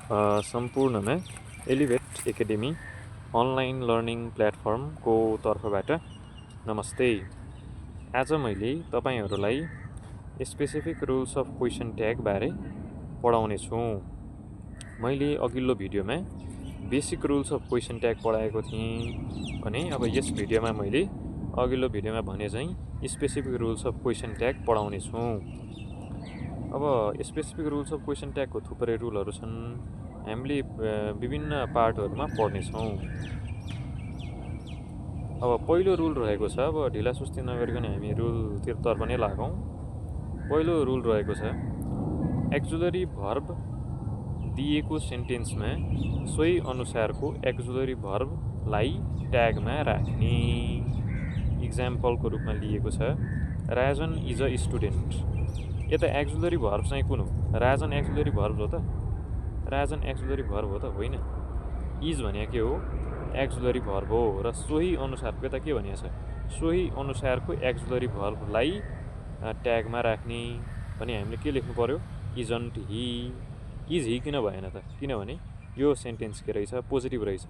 सम्पूर्णमा elevate academy online learning प्लेटफर्मको तर्फबाट नमस्ते। आज मैले तपाईहरुलाई specific rules of question tag बारे पढाउने छु। मैले अघिल्लो भिडियोमा basic rules of question tag पढाएको थिएँ भने अब यस भिडियोमा मैले अघिल्लो भिडियोमा भने चाहिँ specific rules of question tag पढाउने छु। अब स्पेसिफिक रुल्स अफ क्वेशन ट्यागको थुप्रै रुलहरु छन्। हामीले विभिन्न पार्टहरुमा पढ्ने छौं। अब पहिलो रुल रहेको छ, अब ढिला सुस्ती नगरिकन हामी रुल तर्फ नै लागौं। पहिलो रुल रहेको छ, एक्जुलरी भर्ब दिएको सेन्टेन्समा सोही अनुसारको एक्जुलरी भर्बलाई ट्यागमा राख्ने। इक्जाम्पलको रूपमा लिएको छ, राजन इज अ स्टुडेन्ट। यता एक्जुलरी भर्ब चाहिँ कुन हो? राजन एक्जुलरी भर्ब हो त? राजन एक्जुलरी भर्ब हो त? होइन। इज भने के हो? एक्जुलरी भर्ब हो। र सोही अनुसारको यता के भनिएको छ? सोही अनुसारको एक्जुलरी भर्बलाई ट्यागमा राख्ने भने हामीले के लेख्नु पर्यो? Isn't Hee. इज ही किन भएन त? किनभने यो सेन्टेन्स के रहेछ? पोजिटिभ रहेछ।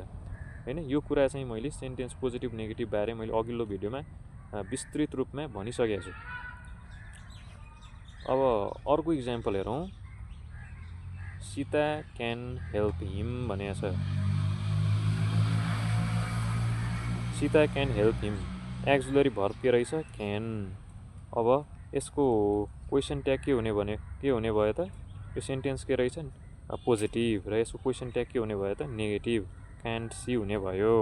हैन, यो कुरा चाहिँ मैले सेन्टेन्स पोजिटिभ नेगेटिभ बारे मैले अघिल्लो भिडियोमा विस्तृत रूपमा भनिसकेको छु। अब अर्को इक्जाम्पल हेरौं। सीता क्यान हेल्प हिम भनेको छ। Sita can help him, auxiliary verb के रहेछ? क्यान। अब यसको क्वेशन ट्याग के हुने भयो त? यो सेन्टेन्स के रहेछ? पोजिटिभ। र यसको क्वेशन ट्याग के हुने भयो त? नेगेटिभ। क्यान्ट सी हुने भयो।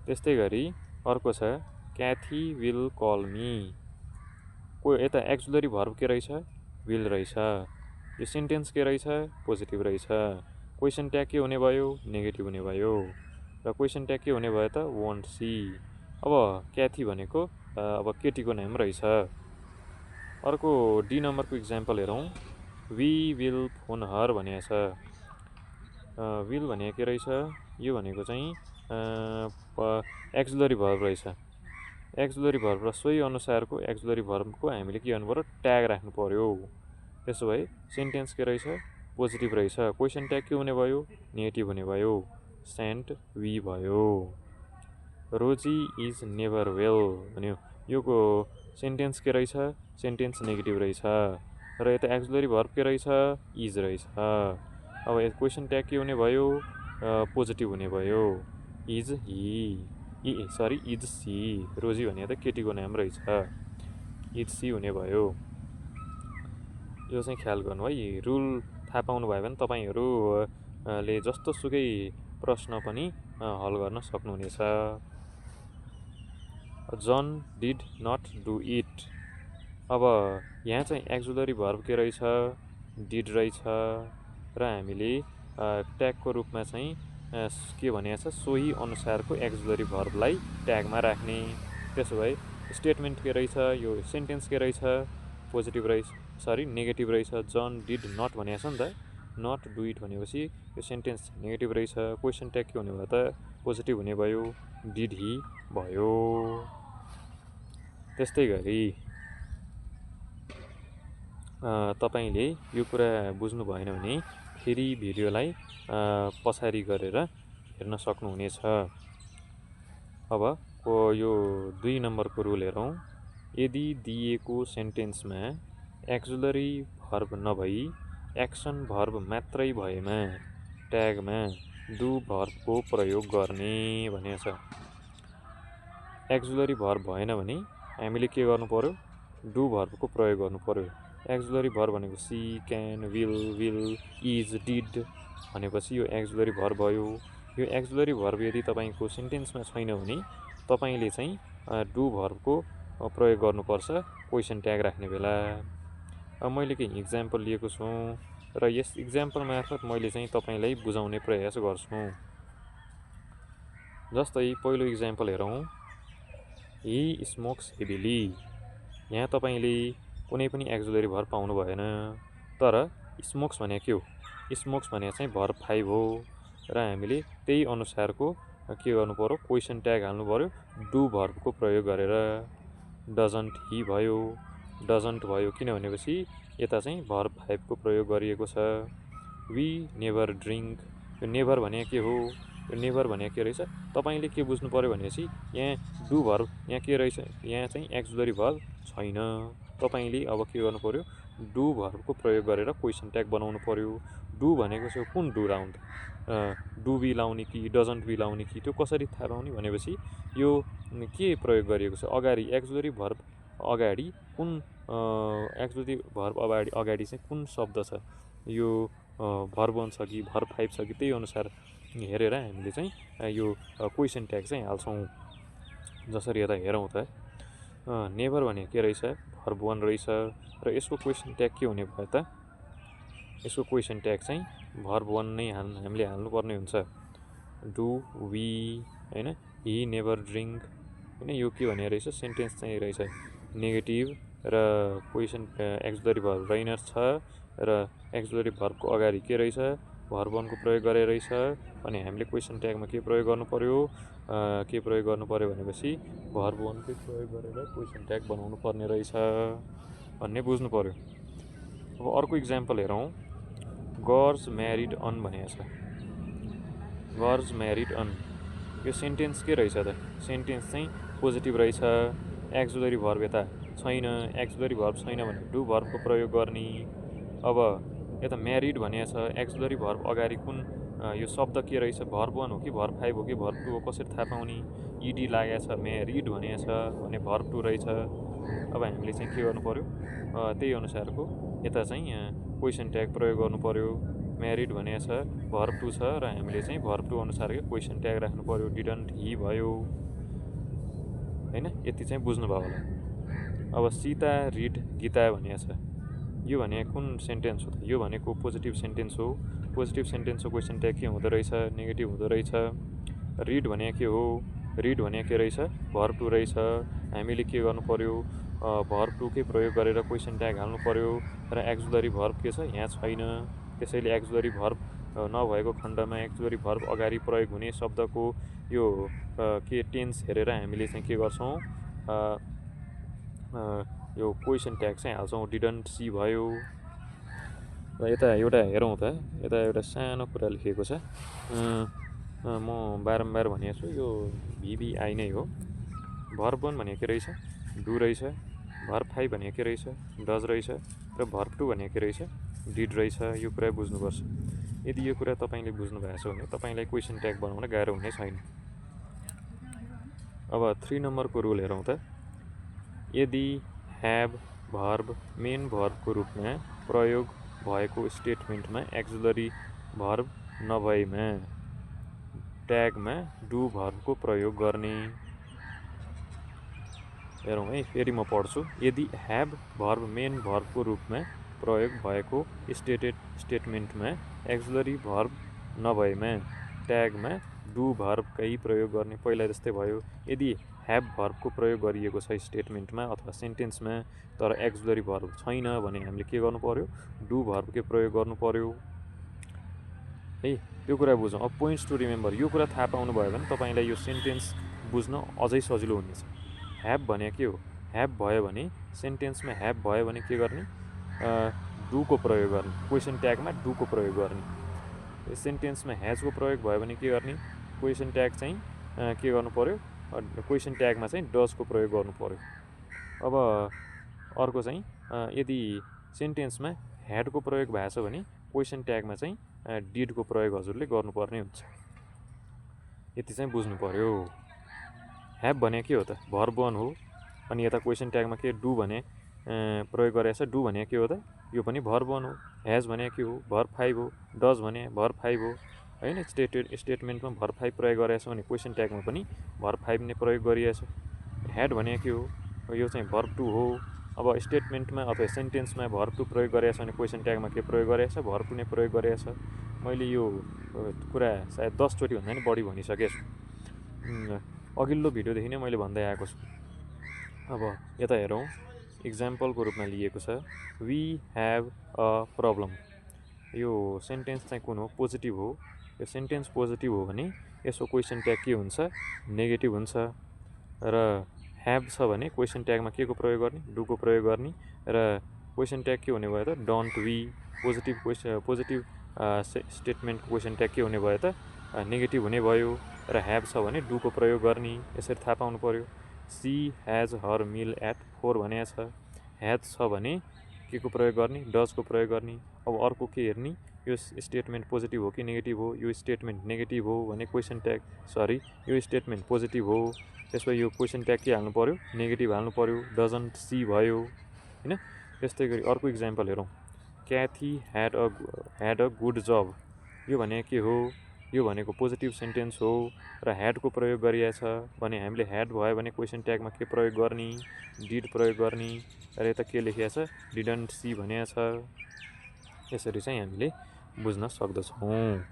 त्यस्तै गरी अर्को छ, क्याथी विल कल मी। यता एक्जुलरी भर्ब के रहेछ? विल रहेछ। यो सेन्टेन्स के रहेछ? पोजिटिभ रहेछ। क्वेशन ट्याग के हुने भयो? नेगेटिभ हुने भयो। र क्वेशन ट्याग के हुने भयो त? Won't she. अब क्याथी भनेको अब केटीको नाम रहेछ। अर्को डी नम्बरको इक्जाम्पल हेरौं। वी विल फोन हर भनेको छ। विल भनेको के रहेछ? यो भनेको चाहिँ एक्जुलरी भर्ब रहेछ। एक्जुलरी भर्ब र सोही अनुसारको एक्जुलरी भर्बको हामीले के गर्नु पर्यो? ट्याग राख्नु पर्यो। त्यसो भए सेन्टेन्स के रहेछ? पोजिटिभ रहेछ। क्वेशन ट्याग के हुने भयो? नेगेटिभ हुने भयो। सेन्ट वी भयो। रोजी इज नेभर वेल भन्यो। योको सेन्टेन्स के रहेछ? सेन्टेन्स नेगेटिभ रहेछ। र यता एक्जुलरी भर्ब के रहेछ? इज रहेछ। अब क्वेशन ट्याग के हुने भयो? पोजिटिभ हुने भयो। Is he, is she. रोजी भने त केटीको नाम रहेछ। इज सी हुने भयो। यो चाहिँ ख्याल गर्नु है। रुल थाहा पाउनु भयो भने तपाईहरुले जस्तो सुकै प्रश्न पनि हल गर्न सक्नुहुनेछ। जन डिड नट डु इट। अब यहाँ चाहिँ एक्जुलरी भर्ब के रहेछ? डिड रहेछ। र हामीले ट्यागको रूपमा चाहिँ के भनेको छ? सोही अनुसारको एक्जुलरी भर्बलाई ट्यागमा राख्ने। त्यसो भए स्टेटमेन्ट के रहेछ? यो सेन्टेन्स के रहेछ? पोजिटिभ रहेछ, नेगेटिभ रहेछ। जन डिड नट भनेको छ नि त। नट डु इट भनेपछि यो सेन्टेन्स नेगेटिभ रहेछ। क्वेशन ट्याग के हुने भयो त? पोजिटिभ हुने भयो। डिड ही भयो। त्यस्तै गरी तपाईले यो कुरा बुझ्नु भएन भने फेरि भिडियोलाई पछाडि गरेर हेर्न सक्नुहुनेछ। अब यो 2 नम्बरको रुल हेरौं। यदि दिएको सेन्टेन्समा एक्जुलरी भर्ब नभई एक्सन भर्ब मात्रै भएमा ट्यागमा डु भर्बको प्रयोग गर्ने भनेको छ। एक्जुलरी भर्ब भएन भने हामीले के गर्नु पर्यो? डु भर्बको प्रयोग गर्नु पर्यो। एक्जुलरी भर्ब भनेको she, can, will, is, did भनेपछि यो एक्जुलरी भर्ब भयो। यो एक्जुलरी भर्ब यदि तपाईको सेन्टेन्समा छैन भने तपाईले चाहिँ डु भर्बको प्रयोग गर्नुपर्छ क्वेशन ट्याग राख्ने बेला। अब मैले केही इक्जाम्पल लिएको छु र यस इक्जाम्पल मार्फत मैले चाहिँ तपाईलाई बुझाउने प्रयास गर्छु। जस्तै पहिलो इक्जाम्पल हेरौं। ही स्मोक्स हेभिली। यहाँ तपाईले कुनै पनि एक्जुलरी भर्ब पाउनु भएन। तर स्मोक्स भने के हो? स्मोक्स भने चाहिँ भर्ब 5 हो। र हामीले त्यही अनुसारको के गर्नु पर्यो? क्वेशन ट्याग हाल्नु पर्यो डु भर्बको प्रयोग गरेर। डजन्ट ही भयो, डजन्ट भयो। किन भनेपछि यता चाहिँ भर्ब 5 को प्रयोग गरिएको छ। We never drink. यो नेभर भने के हो, यो नेभर भने के रहेछ तपाईँले के बुझ्नु पऱ्यो भनेपछि यहाँ डु भर्ब यहाँ के रहेछ, यहाँ चाहिँ एक्जुलरी भर्ब छैन। तपाईँले अब के गर्नु पऱ्यो, डु भर्बको प्रयोग गरेर क्वेसन ट्याग बनाउनु पऱ्यो। डु भनेको चाहिँ कुन डु लाउने, डु बी लाउने कि डजन्ट बी लाउने कि त्यो कसरी थाहा पाउने भनेपछि यो के प्रयोग गरिएको छ अगाडि एक्जुलरी भर्ब अगाडि कुन एक्जुलरी भर्ब अगाडि चाहिँ कुन शब्द छ, यो भर्ब 1 छ कि भर्ब 5 छ कि त्यही अनुसार हेरेर हामीले चाहिँ यो क्वेसन ट्याग चाहिँ हाल्छौँ। जसरी यता हेरौँ त नेभर भने के रहेछ भर्ब 1 रहेछ र यसको क्वेसन ट्याग के हुने भयो त, यसको क्वेसन ट्याग चाहिँ भर्ब 1 नै हामीले हाल्नुपर्ने हुन्छ। डु वी हैन, हि नेभर ड्रिङ्क हैन, यो के भने रहेछ सेन्टेन्स चाहिँ रहेछ नेगेटिभ र क्वेसन एक्जुलरी भर्ब राइनर छ र एक्जुलरी भर्बको अगाडि के रहेछ भर्ब 1 को प्रयोग गरे रहेछ अनि हामीले क्वेसन ट्यागमा के प्रयोग गर्नु पर्यो, भनेपछि भर्ब 1 कै प्रयोग गरेर क्वेसन ट्याग बनाउनु पर्ने रहेछ भन्ने बुझ्नु पर्यो। अब अर्को इक्जाम्पल हेरौँ। गर्ल्स म्यारिड अन भनेको छ। गर्ल्स म्यारिड अन यो सेन्टेन्स के रहेछ त, सेन्टेन्स चाहिँ पोजिटिभ रहेछ, एक्जुलरी भर्ब यता छैन, एक्जुलरी भर्ब छैन भने डु भर्बको प्रयोग गर्ने। अब यता म्यारिड भनेको छ, एक्जुलरी भर्ब अगाडि कुन यो शब्द के रहेछ भर्ब 1 हो कि भर्ब 5 हो कि भर्ब 2 हो कसरी थाहा पाउने, इडी लागेको छ, म्यारिड भनेको छ भने भर्ब 2 रहेछ। अब हामीले चाहिँ के गर्नु पर्यो, त्यही अनुसारको यता चाहिँ क्वेसन ट्याग प्रयोग गर्नु पर्यो। म्यारिड भनेको छ भर्ब 2 छ र हामीले चाहिँ भर्ब 2 अनुसारको क्वेसन ट्याग राख्नु पर्यो। डिडन्ट हि भयो हैन, यति चाहिँ बुझ्नुभयो होला। अब सीता रिड गीता भनेको छ, यो भने कुन सेन्टेन्स हो त, यो भनेको पोजिटिभ सेन्टेन्स हो। पोजिटिभ सेन्टेन्सको क्वेसन ट्याग के हुँदो रहेछ नेगेटिभ हुँदो रहेछ। रिड भने के हो, रिड भने के रहेछ भर्ब 2 रहेछ, हामीले के गर्नु पर्यो भर्ब 2 कै प्रयोग गरेर क्वेसन ट्याग हाल्नु पर्यो र एक्जुलरी भर्ब के छ यहाँ छैन। त्यसैले एक्जुलरी भर्ब नभएको खण्डमा एक्जुलरी भर्ब अगाडि प्रयोग हुने शब्दको यो के टेन्स हेरेर हामीले चाहिँ के गर्छौँ यो क्वेसन ट्याग चाहिँ हाल्छौँ। डिडन्ट सी भयो। र यता एउटा हेरौँ त, यता एउटा सानो कुरा लेखेको छ, म बारम्बार भनेको छु यो भिबिआई नै हो। भर्ब 1 भनेको के रहेछ डु रहेछ, भर्ब 5 भनेको के रहेछ डज रहेछ र भर्ब 2 भनेको के रहेछ डिड रहेछ। यो कुरा बुझ्नुपर्छ। यदि यो कुरा तपाईँले बुझ्नु भएको छ भने तपाईँलाई क्वेसन ट्याग बनाउन गाह्रो हुने छैन। अब 3 नम्बरको रुल हेरौँ त। यदि ह्याभ भर्ब मेन भर्बको रूपमा प्रयोग भएको स्टेटमेन्टमा एक्जुलरी भर्ब नभएमा ट्यागमा डु भर्बको प्रयोग गर्ने। हेरौँ है, फेरि म पढ्छु। यदि ह्याभ भर्ब मेन भर्बको रूपमा प्रयोग भएको स्टेटमेन्टमा एक्जुलरी भर्ब नभएमा ट्यागमा डु भर्बकै प्रयोग गर्ने। पहिला जस्तै भयो, यदि ह्याभ भर्बको प्रयोग गरिएको छ स्टेटमेन्टमा अथवा सेन्टेन्समा तर एक्जुलरी भर्ब छैन भने हामीले के गर्नु पर्यो डु भर्बकै प्रयोग गर्नु पर्यो है। यो कुरा बुझौँ। अब पोइन्ट्स टु रिमेम्बर, यो कुरा थाहा पाउनु भयो भने तपाईँलाई यो सेन्टेन्स बुझ्न अझै सजिलो हुनेछ। ह्याभ भने के हो, ह्याभ भयो भने सेन्टेन्समा ह्याभ भयो भने के गर्ने डुको प्रयोग गर्ने, क्वेसन ट्यागमा डुको प्रयोग गर्ने। सेन्टेन्समा ह्याजको प्रयोग भयो भने के गर्ने क्वेसन ट्याग चाहिँ के गर्नु पर्यो क्वेसन ट्यागमा चाहिँ डजको प्रयोग गर्नु पर्यो। अब अर्को चाहिँ यदि सेन्टेन्समा ह्याडको प्रयोग भएको छ भने क्वेसन ट्यागमा चाहिँ डिडको प्रयोग हजुरले गर्नुपर्ने हुन्छ। यति चाहिँ बुझ्नु पर्यो। ह्याभ भने के हो त भर्ब 1 हो अनि यता क्वेसन ट्यागमा के डु भने प्रयोग गरेको छ। डु भने के हो त, यो पनि भर्ब 1 हो। ह्याज भने के हो भर्ब 5 हो। डज भने भर्ब 5 हो हैन। स्टेटमेन्टमा भर्ब 5 प्रयोग गरेको छ भने क्वेसन ट्यागमा पनि भर्ब 5 नै प्रयोग गरिएको छ। ह्याड भने के हो, यो चाहिँ भर्ब 2 हो। अब स्टेटमेन्टमा अथवा सेन्टेन्समा भर्ब 2 प्रयोग गरेको छ भने क्वेसन ट्यागमा के प्रयोग गरेको छ भर्ब 2 नै प्रयोग गरेको छ। मैले यो कुरा सायद 10 चोटि भन्दा नि बढी भनिसकेको छु। अघिल्लो भिडियोदेखि नै मैले भन्दै आएको छु। अब यता हेरौँ, इक्जाम्पलको रूपमा लिएको छ वी ह्याभ अ प्रब्लम। यो सेन्टेन्स चाहिँ कुन हो पोजिटिभ हो। यो सेन्टेन्स पोजिटिभ हो भने यसको क्वेसन ट्याग के हुन्छ नेगेटिभ हुन्छ र ह्याभ छ भने क्वेसन ट्यागमा के को प्रयोग गर्ने डुको प्रयोग गर्ने र क्वेसन ट्याग के हुने भयो त don't we. Positive statement question tag के हुने भयो त नेगेटिभ हुने भयो र ह्याभ छ भने डु को प्रयोग गर्ने यसरी थाहा पाउनु पर्यो। सी ह्याज हर मिल एट 4 भनेको छ। ह्याज छ भने के को प्रयोग गर्ने डज को प्रयोग गर्ने। अब अर्को के हेर्ने यो स्टेटमेन्ट पोजिटिभ हो कि नेगेटिभ हो। यो स्टेटमेन्ट नेगेटिभ हो भने क्वेसन ट्याग यो स्टेटमेन्ट पोजिटिभ हो त्यसो यो क्वेसन ट्याग के हाल्नु पर्यो नेगेटिभ हाल्नु पर्यो। डजन्ट सी भयो हैन। त्यस्तै गरी अर्को इक्जाम्पल हेरौँ। क्याथी ह्याड अ गुड जब यो भने के हो यो भनेको पोजिटिभ सेन्टेन्स हो र ह्याडको प्रयोग गरिएको छ भने हामीले ह्याड भयो भने क्वेसन ट्यागमा के प्रयोग गर्ने डिड प्रयोग गर्ने र यता के लेखिएको छ डिडन्ट सी भनेको छ। यसरी चाहिँ हामीले बुझ्न सक्दछौँ।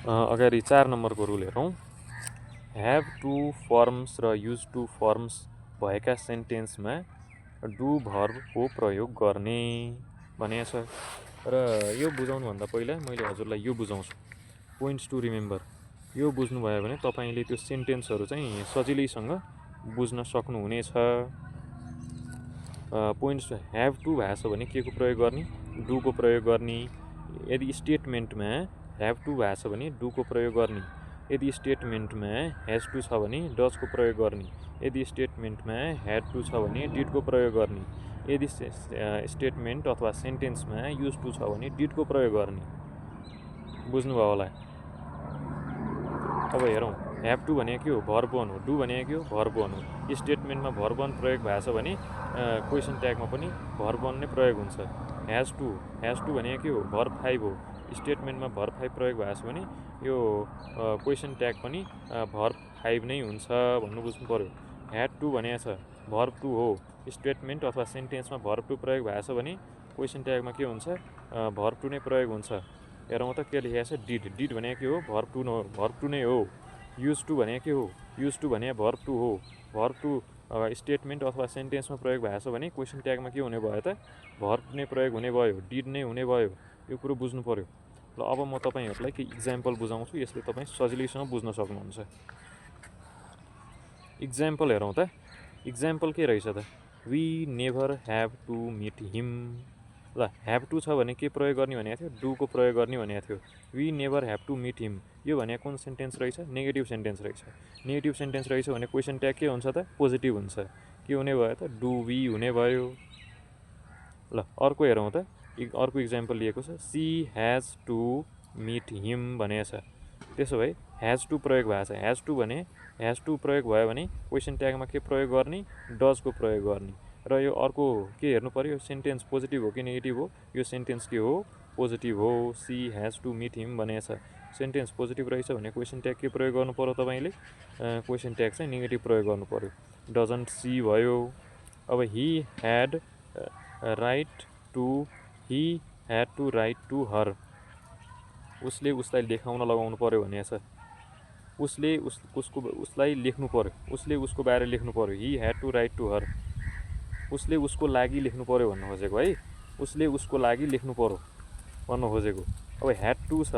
अगाडि 4 नम्बरको रुल हेरौँ। ह्याभ टु फर्म्स र युज टु फर्म्स भएका सेन्टेन्समा डु भर्बको प्रयोग गर्ने भनेको छ। र यो बुझाउनुभन्दा पहिला मैले हजुरलाई यो बुझाउँछु पोइन्ट्स टु रिमेम्बर। यो बुझ्नुभयो भने तपाईँले त्यो सेन्टेन्सहरू चाहिँ सजिलैसँग बुझ्न सक्नुहुनेछ। पोइन्ट्स ह्याभ टु भएको छ भने के को प्रयोग गर्ने डुको प्रयोग गर्ने। यदि स्टेटमेन्टमा ह्याभ टु भएको छ भने डुको प्रयोग गर्ने। यदि स्टेटमेन्टमा ह्याज टु छ भने डजको प्रयोग गर्ने। यदि स्टेटमेन्टमा ह्याड टु छ भने डिडको प्रयोग गर्ने। यदि स्टेटमेन्ट अथवा सेन्टेन्समा युज टु छ भने डिडको प्रयोग गर्ने। बुझ्नुभयो होला। अब हेरौँ ह्याभ टु भनेको के हो भर्ब वान हो। डु भनेको के हो भर्ब वान हो। स्टेटमेन्टमा भर्ब वान प्रयोग भएको छ भने क्वेसन ट्यागमा पनि भर्ब वान नै प्रयोग हुन्छ। ह्याज टु भनेको के हो भर्ब 5 हो। स्टेटमेन्टमा भर्ब 5 प्रयोग भएको छ भने यो क्वेसन ट्याग पनि भर्ब 5 नै हुन्छ भन्नु बुझ्नु पर्यो। ह्याड टु भनेको छ भर्ब 2 हो। स्टेटमेन्ट अथवा सेन्टेन्समा भर्ब 2 प्रयोग भएको छ भने क्वेसन ट्यागमा के हुन्छ भर्ब 2 नै प्रयोग हुन्छ। हेरौँ त के लेखेको छ डिड भनेको के हो भर्ब 2 नै हो। युज टु भनेको के हो युज टु भने भर्ब 2 हो। भर्ब 2 स्टेटमेन्ट अथवा सेन्टेन्समा प्रयोग भएको छ भने क्वेसन ट्यागमा के हुने भयो त भर्ब नै प्रयोग हुने भयो डिड नै हुने भयो। यो कुरो बुझ्नु पर्यो। ल अब म तपाईँहरूलाई केही इक्जाम्पल बुझाउँछु यसले तपाईँ सजिलैसँग बुझ्न सक्नुहुन्छ। इक्जाम्पल हेरौँ त। इक्जाम्पल के रहेछ त we never have to meet him. ल ह्याभ टु छ भने के प्रयोग गर्ने भनेको थियो डुको प्रयोग गर्ने भनेको थियो। We never have to meet him यो भने कुन सेन्टेन्स रहेछ नेगेटिभ सेन्टेन्स रहेछ। नेगेटिभ सेन्टेन्स रहेछ भने क्वेसन ट्याग के हुन्छ त पोजिटिभ हुन्छ। के हुने भयो त डु वी हुने भयो। ल अर्को हेरौँ त। अर्को इक्जाम्पल लिएको छ she has to meet him भनेको छ। त्यसो भए ह्याज टु प्रयोग भएको छ। ह्याज टु प्रयोग भयो भने क्वेसन ट्यागमा के प्रयोग गर्ने डजको प्रयोग गर्ने। र यो अर्को के हेर्नु पर्यो सेन्टेन्स पोजिटिभ हो कि नेगेटिभ हो। यो सेन्टेन्स के हो पोजिटिभ हो। She has to meet him भनेको छ। सेन्टेन्स पोजिटिभ रहेछ भने क्वेसन ट्याग के प्रयोग गर्नु पर्यो तपाईँले क्वेसन ट्याग चाहिँ नेगेटिभ प्रयोग गर्नु पर्यो। डजन्ट सी भयो। अब he had to write to her उसले उसलाई लेखाउन लगाउनु पर्यो भनेको छ। उसलाई लेख्नु पर्यो उसले उसको बारे लेख्नु पर्यो। He had to write to her उसले उसको लागि लेख्नु पर्यो भन्नु खोजेको है। उसले उसको लागि लेख्नु पर्यो भन्नु खोजेको। अब ह्याड टु छ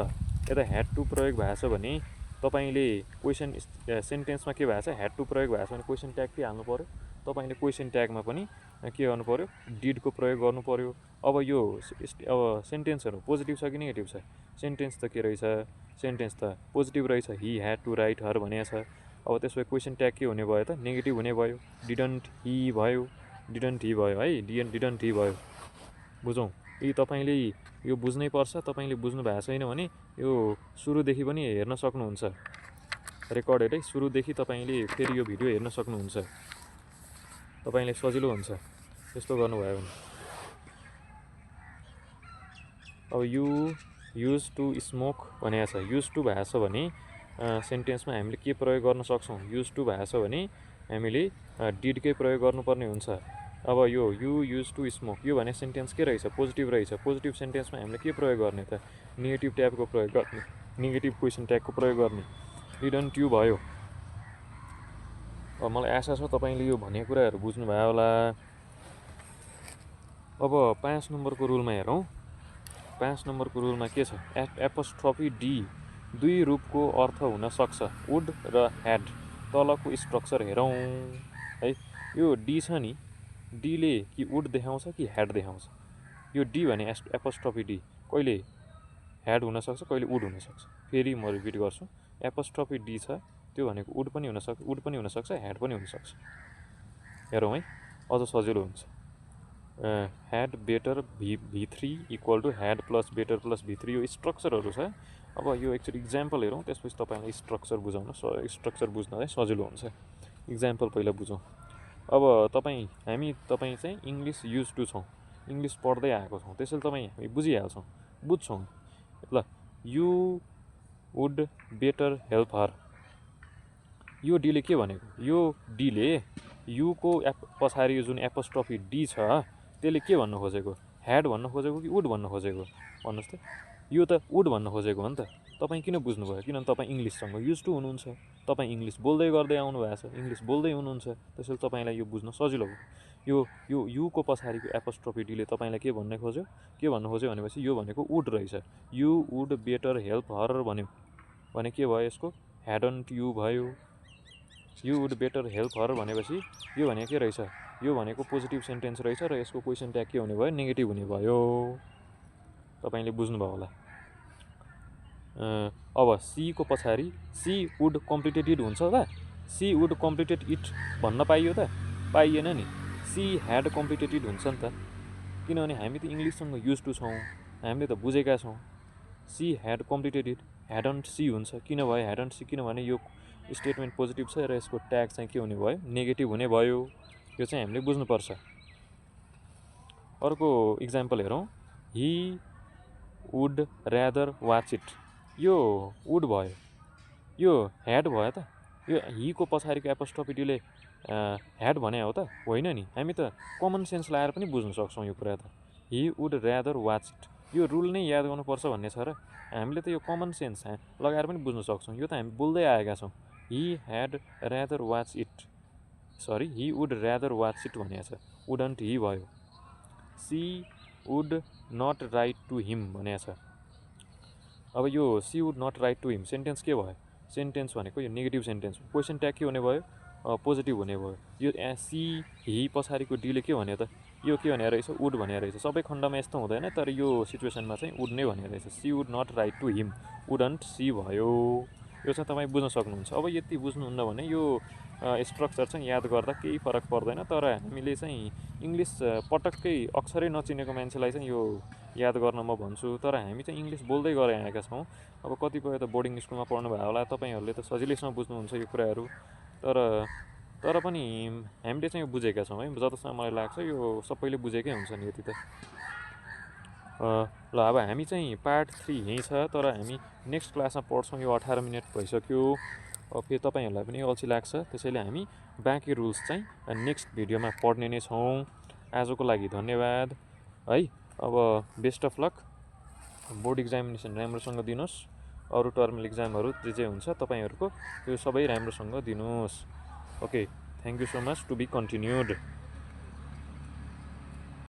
यता ह्याड टु प्रयोग भएको छ भने तपाईँले क्वेसन सेन्टेन्समा के भएको छ ह्याड टु प्रयोग भएको छ भने क्वेसन ट्याग के हाल्नु पर्यो तपाईँले क्वेसन ट्यागमा पनि के गर्नु पर्यो डिडको प्रयोग गर्नु पर्यो। अब यो सेन्टेन्सहरू पोजिटिभ छ कि नेगेटिभ छ सेन्टेन्स त के रहेछ सेन्टेन्स त पोजिटिभ रहेछ। ही ह्याड टु राइट हर भनेको छ। अब त्यसो भए क्वेसन ट्याग के हुने भयो त नेगेटिभ हुने भयो। डिडन्ट ही भयो है डिडन्ट ही भयो। बुझौँ यी तपाईँले यो बुझ्नै पर्छ। तपाईँले बुझ्नु भएको छैन भने यो सुरुदेखि पनि हेर्न सक्नुहुन्छ रेकर्डेड है। सुरुदेखि तपाईँले फेरि यो भिडियो हेर्न सक्नुहुन्छ तपाईँलाई सजिलो हुन्छ यस्तो गर्नुभयो भने। अब युज टु स्मोक भनेको छ। युज टु भएको छ भने सेन्टेन्समा हामीले के प्रयोग गर्न सक्छौँ युज टु भएको छ भने हामीले डिडकै प्रयोग गर्नुपर्ने हुन्छ। अब यो युज टु स्मोक यो भने सेन्टेन्स के रहेछ पोजिटिभ रहेछ। पोजिटिभ सेन्टेन्समा हामीले के प्रयोग गर्ने त नेगेटिभ ट्यागको प्रयोग गर्ने नेगेटिभ क्वेसन ट्यागको प्रयोग गर्ने। डिडन्ट यु भयो। अब मलाई आशा छ तपाईँले यो भनेको कुराहरू बुझ्नुभयो होला। अब 5 नम्बरको रुलमा हेरौँ। 5 नम्बरको रुलमा के छ एपोस्ट्रोफी डी दुई रूपको अर्थ हुन सक्छ वुड र ह्याड। तलको स्ट्रक्चर हेरौँ है। यो डी छ नि, डीले कि वुड देखाउँछ कि ह्याड देखाउँछ। यो डी भने एपोस्ट्रोफी डी कहिले ह्याड हुनसक्छ, कहिले वुड हुनसक्छ। फेरि म रिपिट गर्छु, एपोस्ट्रोफी डी छ, त्यो भनेको वुड पनि हुनसक्छ, ह्याड पनि हुनसक्छ। हेरौँ है, अझ सजिलो हुन्छ। Had better V3 equal to had plus better plus V3, यो स्ट्रक्चरहरू छ। अब यो एकचोटि इक्जाम्पल हेरौँ, त्यसपछि तपाईँलाई स्ट्रक्चर बुझ्न चाहिँ सजिलो हुन्छ। इक्जाम्पल पहिला बुझौँ। अब हामी चाहिँ इङ्ग्लिस युज टु छौँ, इङ्ग्लिस पढ्दै आएको छौँ, त्यसैले हामी बुझ्छौँ। ल, you would better help her, यो डीले के भनेको? यो डीले युको पछाडि जुन एपोस्ट्रोफी डी छ त्यसले के भन्नु खोजेको? ह्याड भन्नु खोजेको कि वुड भन्नु खोजेको? भन्नुहोस् त। यो त वुड भन्नु खोजेको हो नि त। तपाईँ किन बुझ्नुभयो? किनभने तपाईँ इङ्ग्लिससँग युज टु हुनुहुन्छ, तपाईँ इङ्ग्लिस बोल्दै गर्दै आउनु भएको छ, इङ्ग्लिस बोल्दै हुनुहुन्छ, त्यसैले तपाईँलाई यो बुझ्न सजिलो भयो। यो युको पछाडिको एपोस्ट्रोफी डीले तपाईँलाई के भन्नु खोज्यो भनेपछि यो भनेको वुड रहेछ। You would better help her भन्यो भने के भयो? यसको ह्याडन्ट यु भयो। You would better help her भनेपछि यो भनेको के रहेछ? यो भनेको पोजिटिभ सेन्टेन्स रहेछ र यसको क्वेसन ट्याग के हुने भयो? नेगेटिभ हुने भयो। तपाईँले बुझ्नुभयो होला। अब सीको पछाडि सी वुड कम्प्लिटेड इट हुन्छ त? सी वुड कम्प्लिटेड इट भन्न पाइयो त? पाइएन नि। सी ह्याड कम्प्लिटेड इट हुन्छ नि त, किनभने हामी त इङ्ग्लिससँग युज टु छौँ, हामीले त बुझेका छौँ। She had completed it, hadn't she हुन्छ। किन भयो ह्याडन्ट सी? किनभने यो स्टेटमेन्ट पोजिटिभ छ र यसको ट्याग चाहिँ के हुने भयो? नेगेटिभ हुने भयो। यो चाहिँ हामीले बुझ्नुपर्छ। अर्को इक्जाम्पल हेरौँ। He would rather watch it, यो वुड भयो, यो ह्याड भयो त? यो हिको पछाडिको एपोस्ट्रोफी डीले ह्याड भने हो त? होइन नि। हामी त कमन सेन्स लगाएर पनि बुझ्न सक्छौँ यो कुरा त। He would rather watch it, यो रुल नै याद गर्नुपर्छ भन्ने छ र? हामीले त यो कमन सेन्स लगाएर पनि बुझ्न सक्छौँ। यो त हामी बोल्दै आएका छौँ। He had rather watch it, he would rather watch it भनेको छ, वुडन्ट हि भयो। She would not write to him भनेको छ। अब यो she would not write to him sentence के भयो? सेन्टेन्स भनेको यो नेगेटिभ सेन्टेन्स हो। क्वेसन ट्याग के हुने भयो? पोजिटिभ हुने भयो। यो सी हि पछाडिको डीले के भन्यो त? यो के भने रहेछ? वुड भने रहेछ। सबै खण्डमा यस्तो हुँदैन, तर यो सिचुएसनमा चाहिँ वुड नै भने रहेछ। She would not write to him, wouldn't she भयो। यो चाहिँ तपाईँ बुझ्न सक्नुहुन्छ। अब यति बुझ्नुहुन्न भने यो स्ट्रक्चर चाहिँ याद गर्दा केही फरक पर्दैन, तर हामीले चाहिँ इङ्ग्लिस पटक्कै अक्षरै नचिनेको मान्छेलाई चाहिँ यो याद गर्न म भन्छु। तर हामी चाहिँ इङ्ग्लिस बोल्दै गएर आएका छौँ। अब कतिपय त बोर्डिङ स्कुलमा पढ्नु भयो होला, तपाईँहरूले त सजिलैसँग बुझ्नुहुन्छ यो कुराहरू, तर पनि हामीले चाहिँ यो बुझेका छौँ है। जतिसम्म मलाई लाग्छ यो सबैले बुझेकै हुन्छ नि यति त। ल, अब हामी चाहिँ पार्ट 3 यहीँ छ, तर हामी नेक्स्ट क्लासमा पढ्छौँ। यो 18 मिनट भइसक्यो। फेरि तपाईँहरूलाई पनि अल्छी लाग्छ, त्यसैले हामी बाँकी रुल्स चाहिँ नेक्स्ट भिडियोमा पढ्ने नै छौँ। आजको लागि धन्यवाद है। अब best of lock. Board examination राम्रोसँग दिनुहोस्। अरू टर्मिनल इक्जामहरू जे हुन्छ तपाईँहरूको त्यो सबै राम्रोसँग दिनुहोस्। Okay, thank you so much. To be continued.